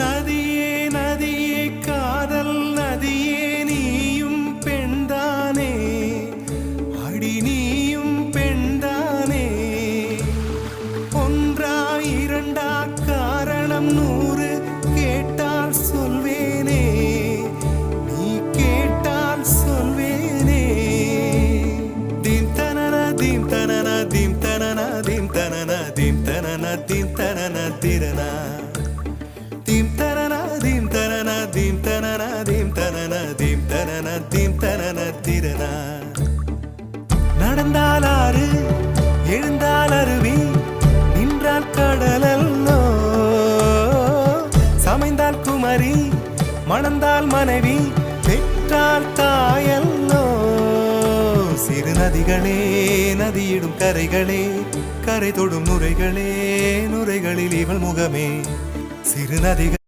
நதியே நதியே காதல் நதியே நீயும் பெண்தானே அடி நீயும் பெண்தானே ஒன்றா இரண்டா காரணம் 100 கேட்டால் சொல்வேனே நீ கேட்டால் சொல்வேனே தீம் தனன தீம் தனன தீம் தனன தீம் தனன தீம் தனன தீம் தனன திரனா தீம் தனன தீம் தனன தீம் தனன தீம் தனன தீம் தனன தீம் தனன திரனா நடந்தால் ஆறு எழுந்தால் அருவி நின்றால் கடலல்லோ சமைந்தால் குமரி மணந்தால் மனைவி பெற்றால் தாயல்லோ சிறு நதிகளே நதியிடும் கரைகளே கரை தொடும் நுரைகளே நுரைகளில் இவள் முகமே சிறு நதிகள்